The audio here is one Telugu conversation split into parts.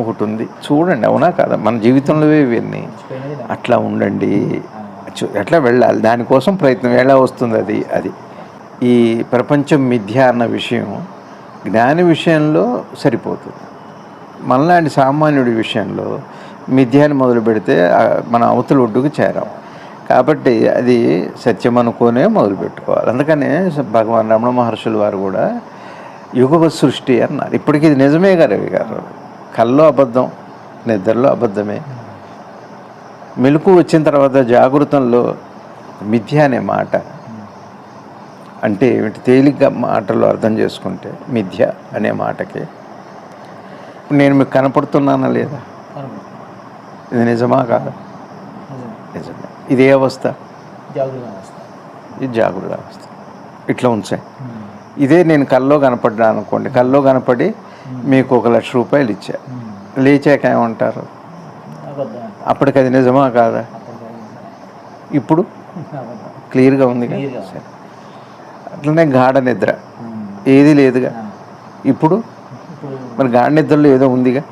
ఒకటి ఉంది చూడండి, అవునా కదా? మన జీవితంలో ఇవన్నీ అట్లా ఉండండి, ఎట్లా వెళ్ళాలి, దానికోసం ప్రయత్నం ఎలా వస్తుంది అది ఈ ప్రపంచం మిథ్య అన్న విషయం జ్ఞాని విషయంలో సరిపోతుంది. మనలాంటి సామాన్యుడి విషయంలో మిథ్యాన్ని మొదలు పెడితే మన అవతల ఒడ్డుకు చేరాం. కాబట్టి అది సత్యం అనుకోనే మొదలుపెట్టుకోవాలి. అందుకనే భగవాన్ రమణ మహర్షుల వారు కూడా యుగ సృష్టి అన్నారు. ఇప్పటికి ఇది నిజమే రవి గారు. కల్లో అబద్ధం, నిద్రలో అబద్ధమే. మెలకు వచ్చిన తర్వాత జాగృతంలో మిథ్య అనే మాట అంటే ఏమిటి? తేలిగ్గా మాటల్లో అర్థం చేసుకుంటే మిథ్య అనే మాటకి నేను మీకు కనపడుతున్నానా లేదా? ఇది నిజమా కాదా? నిజమే. ఇదే అవస్థ, ఇది జాగృత అవస్థ. ఇట్లా ఉంచాయి. ఇదే నేను కల్లో కనపడ్డా అనుకోండి, కల్లో కనపడి మీకు 1,00,000 రూపాయలు ఇచ్చా, లేచాక ఏమంటారు? అప్పటికి అది నిజమా కాదా? ఇప్పుడు క్లియర్గా ఉంది కదా. సరే, అట్లనే గాఢ నిద్ర ఏది లేదుగా. ఇప్పుడు మరి గాఢ నిద్రలో ఏదో ఉందిగా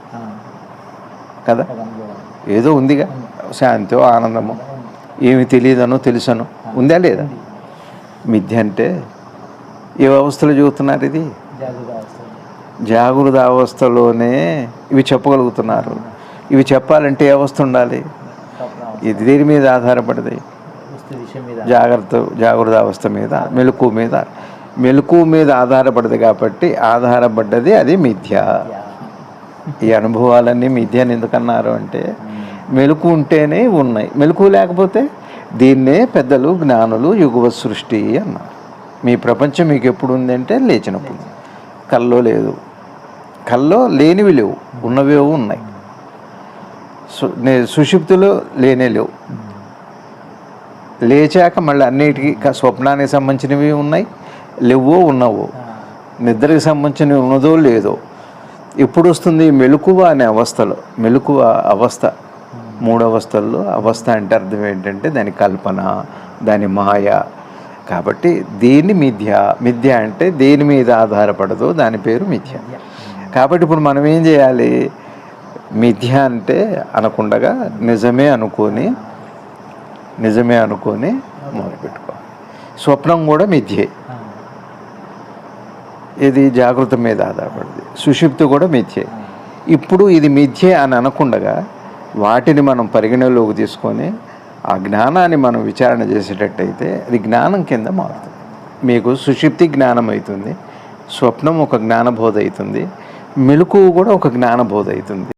కదా, ఏదో ఉందిగా, శాంతో ఆనందమో ఏమి తెలియదనో తెలుసనో ఉందా లేదా? మిథ్య అంటే ఏ అవస్థలో చూస్తున్నారు? ఇది జాగృత అవస్థలోనే ఇవి చెప్పగలుగుతున్నారు. ఇవి చెప్పాలంటే ఏ అవస్థ ఉండాలి? ఇది దేని మీద ఆధారపడది? జాగృత అవస్థ మీద, మెలకు మీద ఆధారపడదు. కాబట్టి ఆధారపడ్డది అది మిథ్య. ఈ అనుభవాలన్నీ మిథ్య అని ఎందుకన్నారు అంటే మెలకు ఉంటేనే ఉన్నాయి, మెలకు లేకపోతే దీన్నే పెద్దలు జ్ఞానులు యుగ సృష్టి అన్నారు. మీ ప్రపంచం మీకు ఎప్పుడు ఉందంటే లేచినప్పుడు. కల్లో లేదు, కల్లో లేనివి లేవు, ఉన్నవేవో ఉన్నాయి. సుషుప్తిలో లేనే లేవు. లేచాక మళ్ళీ అన్నిటికీ స్వప్నానికి సంబంధించినవి ఉన్నాయి, లేవో ఉన్నవో. నిద్రకు సంబంధించినవి ఉన్నదో లేదో. ఎప్పుడు వస్తుంది? మెలకువ అనే అవస్థలో. మెలకువ అవస్థ 3 అవస్థల్లో. అవస్థ అంటే అర్థం ఏంటంటే దాని కల్పన, దాని మాయ. కాబట్టి దేని మిథ్య అంటే దేని మీద ఆధారపడదో దాని పేరు మిథ్య. కాబట్టి ఇప్పుడు మనం ఏం చేయాలి? మిథ్య అంటే అనకుండగా నిజమే అనుకొని మొదలుపెట్టుకోవాలి. స్వప్నం కూడా మిథ్యే. ఇది జాగృత మీద ఆధారపడింది. సుషుప్తి కూడా మిథ్యే. ఇప్పుడు ఇది మిథ్యే అని అనకుండగా వాటిని మనం పరిగణలోకి తీసుకొని ఆ జ్ఞానాన్ని మనం విచారణ చేసేటట్టయితే అది జ్ఞానం కింద మారుతుంది. మీకు సుషుప్తి జ్ఞానం అవుతుంది, స్వప్నం ఒక జ్ఞానబోధ అవుతుంది, మెలకువ కూడా ఒక జ్ఞానబోధ అవుతుంది.